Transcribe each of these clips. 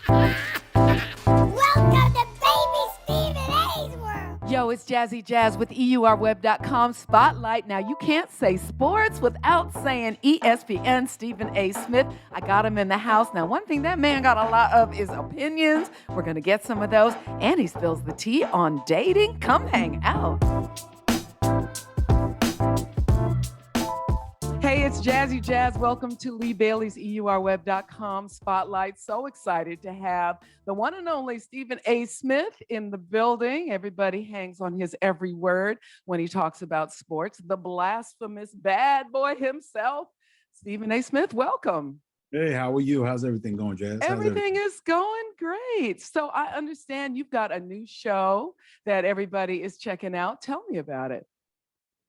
Welcome to Baby Stephen A's world. Yo, it's Jazzy Jazz with EURweb.com Spotlight. Now, you can't say sports without saying ESPN Stephen A. Smith. I got him in the house. Now, one thing that man got a lot of is opinions. We're going to get some of those. And he spills the tea on dating. Come hang out. Hey, it's Jazzy Jazz. Welcome to Lee Bailey's EURweb.com Spotlight. So excited to have the one and only Stephen A. Smith in the building. Everybody hangs on his every word when he talks about sports. The blasphemous bad boy himself, Stephen A. Smith, welcome. Hey, how are you? How's everything going, Jazz? Everything is going great. So I understand you've got a new show that everybody is checking out. Tell me about it.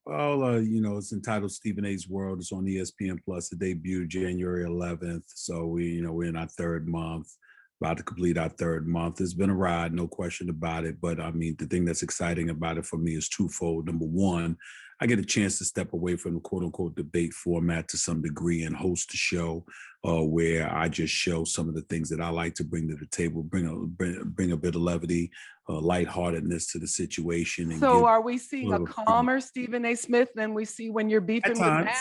Well, it's entitled Stephen A's World. It's on ESPN Plus. It debuted January 11th. So we're in our third month, about to complete our third month. It's been a ride, no question about it. But I mean, the thing that's exciting about it for me is twofold. Number one, I get a chance to step away from the quote unquote debate format to some degree and host a show where I just show some of the things that I like to bring to the table, bring a bit of levity, lightheartedness to the situation. And so are we seeing a calmer Stephen A. Smith than we see when you're beefing with Matt?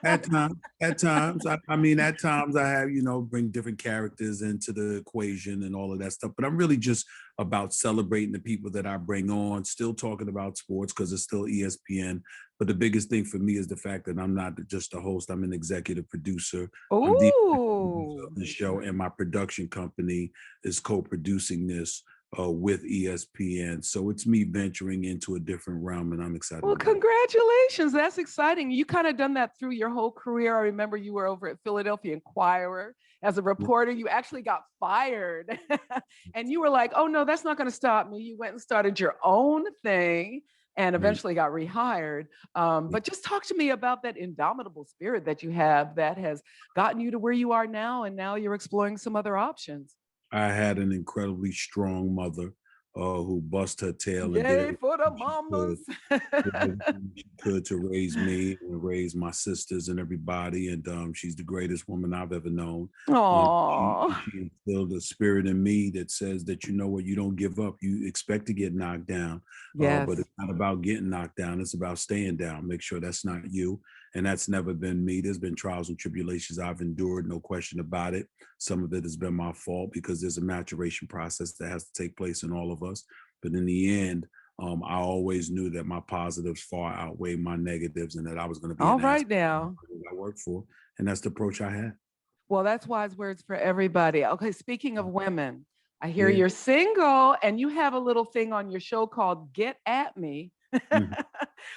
At times, at times I have, bring different characters into the equation and all of that stuff. But I'm really just about celebrating the people that I bring on, still talking about sports because it's still ESPN. But the biggest thing for me is the fact that I'm not just a host. I'm an executive producer. Ooh. I'm the producer of the show, and my production company is co-producing this with ESPN. So it's me venturing into a different realm, and I'm excited. Well, congratulations. That's exciting. You kind of done that through your whole career. I remember you were over at Philadelphia Inquirer as a reporter. You actually got fired and you were like, oh no, that's not going to stop me. You went and started your own thing and eventually got rehired. But just talk to me about that indomitable spirit that you have that has gotten you to where you are now. And now you're exploring some other options. I had an incredibly strong mother who bust her tail and did for the mamas. She could to raise me and raise my sisters and everybody. And she's the greatest woman I've ever known. She instilled a spirit in me that says that, you know what, you don't give up. You expect to get knocked down. Yes. But it's not about getting knocked down. It's about staying down. Make sure that's not you. And that's never been me. There's been trials and tribulations I've endured, no question about it. Some of it has been my fault because there's a maturation process that has to take place in all of us. But in the end, I always knew that my positives far outweigh my negatives and that I was going to be all right now. I worked for. And that's the approach I had. Well, that's wise words for everybody. Okay, speaking of women, I hear you're single and you have a little thing on your show called Get At Me.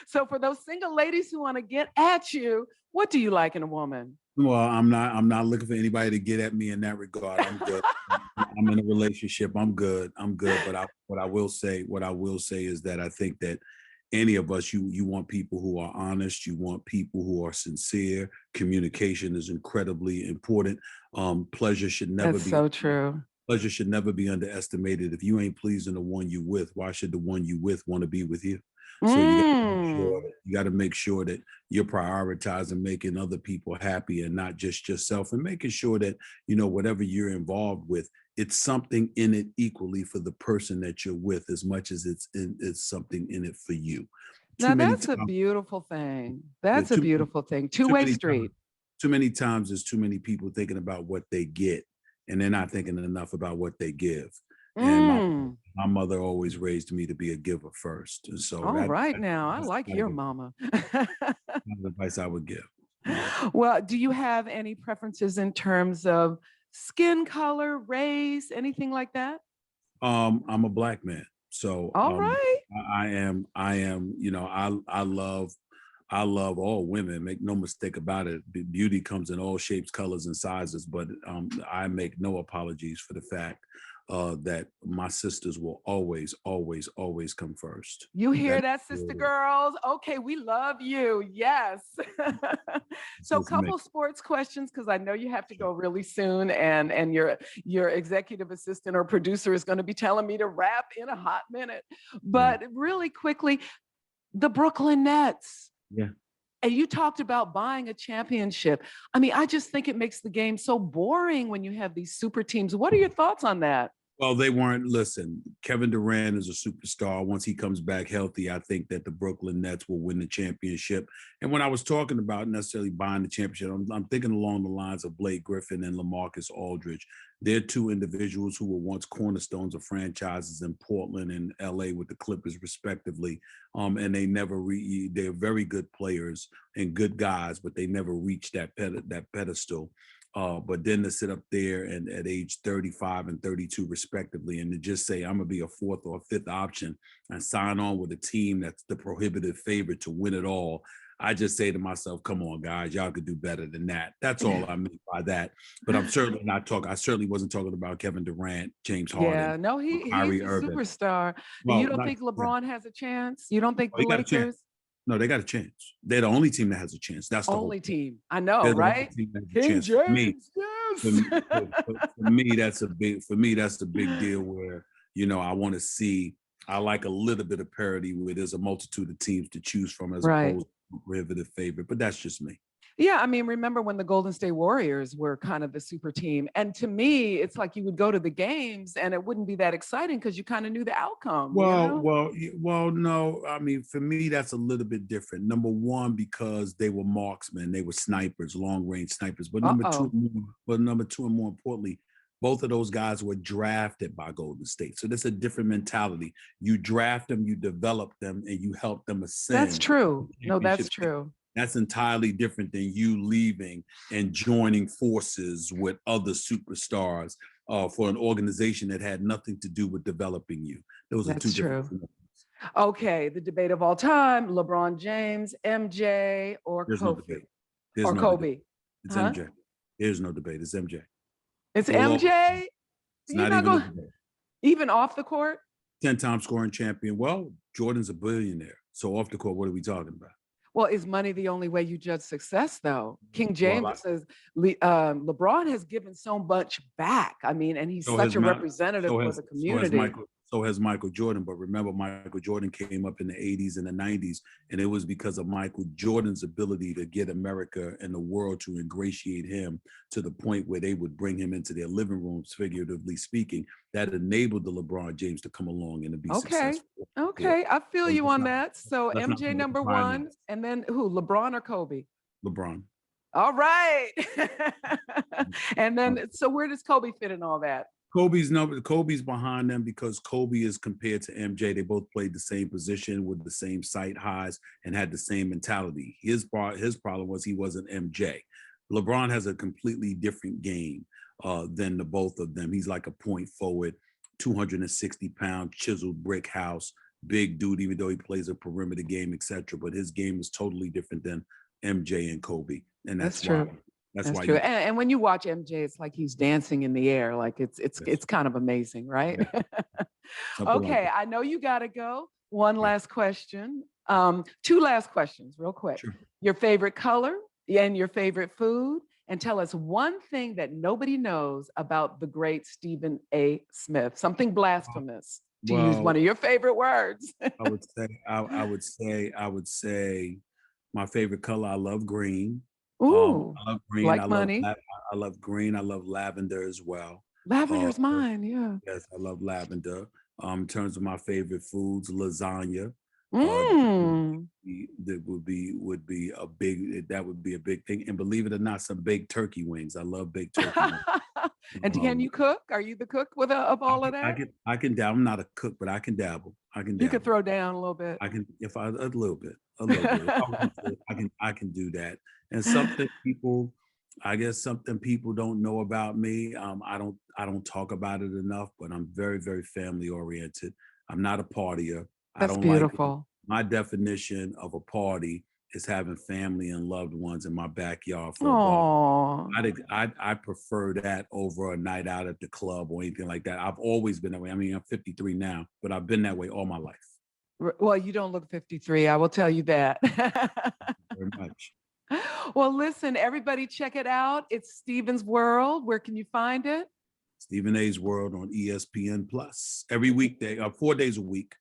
So for those single ladies who want to get at you, what do you like in a woman? Well, I'm not looking for anybody to get at me in that regard. I'm good. I'm in a relationship. I'm good. But what I will say is that I think that any of us, you want people who are honest. You want people who are sincere. Communication is incredibly important. Pleasure should never That's be so true. Pleasure should never be underestimated. If you ain't pleasing the one you with, why should the one you with want to be with you? So you got to make sure that you're prioritizing making other people happy and not just yourself, and making sure that, whatever you're involved with, it's something in it equally for the person that you're with as much as it's something in it for you. Now that's a beautiful thing. That's a beautiful thing. Two-way street. Too many times there's too many people thinking about what they get and they're not thinking enough about what they give. And my mother always raised me to be a giver first. And so I like your mama. That's the advice I would give. Well, do you have any preferences in terms of skin color, race, anything like that? I'm a Black man. So I am, I love all women. Make no mistake about it. Beauty comes in all shapes, colors, and sizes. But I make no apologies for the fact that my sisters will always, always, always come first. You hear that, sister girls? Okay, we love you. Yes. So a couple sports questions, because I know you have to go really soon, and your executive assistant or producer is going to be telling me to wrap in a hot minute. But really quickly, the Brooklyn Nets. Yeah. And you talked about buying a championship. I mean, I just think it makes the game so boring when you have these super teams. What are your thoughts on that? Well, they weren't. Listen, Kevin Durant is a superstar. Once he comes back healthy, I think that the Brooklyn Nets will win the championship. And when I was talking about necessarily buying the championship, I'm thinking along the lines of Blake Griffin and LaMarcus Aldridge. They're two individuals who were once cornerstones of franchises in Portland and LA with the Clippers, respectively. And they never they're very good players and good guys, but they never reached that pedestal. But then to sit up there and at age 35 and 32 respectively, and to just say I'm gonna be a fourth or fifth option and sign on with a team that's the prohibitive favorite to win it all, I just say to myself, come on, guys, y'all could do better than that. That's all I mean by that. But I'm certainly not talking, I certainly wasn't talking about Kevin Durant, James Harden. Yeah, no, he's a Irving. superstar. Well, you don't think LeBron has a chance? You don't think the Lakers? No, they got a chance. They're the only team that has a chance. That's the only team. I know, right? King James, yes. For me, that's a big deal where, you know, I want to see, I like a little bit of parity where there's a multitude of teams to choose from as opposed to a prohibitive favorite, but that's just me. Yeah, I mean, remember when the Golden State Warriors were kind of the super team? And to me, it's like you would go to the games and it wouldn't be that exciting because you kind of knew the outcome. Well, no. I mean, for me, that's a little bit different. Number one, because they were marksmen, they were snipers, long-range snipers. But number two, and more importantly, both of those guys were drafted by Golden State. So that's a different mentality. You draft them, you develop them, and you help them ascend. That's true. No, that's true. That's entirely different than you leaving and joining forces with other superstars for an organization that had nothing to do with developing you. Those are two different things. Okay, the debate of all time: LeBron James, MJ, or There's Kobe? No debate. There's or no Kobe? Debate. It's MJ. There's no debate. It's MJ. It's MJ. It's not even a debate. Even off the court. 10-time scoring champion. Well, Jordan's a billionaire. So off the court, what are we talking about? Well, is money the only way you judge success, though? King James says LeBron has given so much back. I mean, and he's such a representative for the community. So has Michael Jordan. But remember, Michael Jordan came up in the 80s and the 90s, and it was because of Michael Jordan's ability to get America and the world to ingratiate him to the point where they would bring him into their living rooms, figuratively speaking, that enabled the LeBron James to come along and to be successful. Okay, I feel you on that. So MJ number one, and then who, LeBron or Kobe? LeBron. All right. And then, so where does Kobe fit in all that? Kobe's behind them because Kobe is compared to MJ. They both played the same position with the same sight highs and had the same mentality. His problem was he wasn't MJ. LeBron has a completely different game than the both of them. He's like a point forward, 260-pound chiseled brick house, big dude, even though he plays a perimeter game, etc. But his game is totally different than MJ and Kobe. And that's true. Why. That's true. And when you watch MJ, it's like he's dancing in the air. Like it's kind of amazing, right? Okay, I know you got to go. One last question. Two last questions, real quick. Sure. Your favorite color and your favorite food, and tell us one thing that nobody knows about the great Stephen A. Smith. Something blasphemous, to use one of your favorite words. I would say my favorite color. I love green. Ooh, I love green. Like money. I love green. I love lavender as well. Lavender's mine, yeah. Yes, I love lavender. In terms of my favorite foods, lasagna. That would be a big thing. And believe it or not, some baked turkey wings. I love baked turkey wings. And can you cook? Are you the cook of all of that? I can dabble. I'm not a cook, but I can dabble. You can throw down a little bit. I can, a little bit. I can do that. And something people don't know about me. I don't talk about it enough, but I'm very, very family oriented. I'm not a partier. That's beautiful. My definition of a party is having family and loved ones in my backyard for a ball. I prefer that over a night out at the club or anything like that. I've always been that way. I mean, I'm 53 now, but I've been that way all my life. Well, you don't look 53. I will tell you that. Very much. Well, listen, everybody check it out. It's Stephen's World. Where can you find it? Stephen A's World on ESPN Plus every weekday, 4 days a week.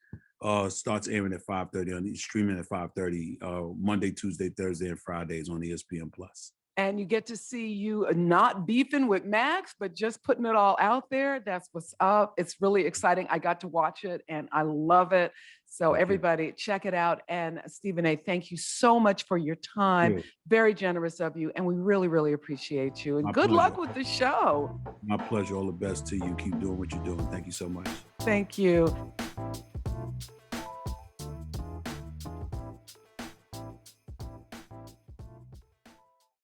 Starts airing at 5:30 on streaming at 5:30 Monday, Tuesday, Thursday, and Fridays on ESPN Plus. And you get to see you not beefing with Max, but just putting it all out there. That's what's up. It's really exciting. I got to watch it and I love it. So everybody check it out. And Stephen A., thank you so much for your time. Very generous of you. And we really, really appreciate you. And My good pleasure. luck with the show. My pleasure. All the best to you. Keep doing what you're doing. Thank you so much. Thank you.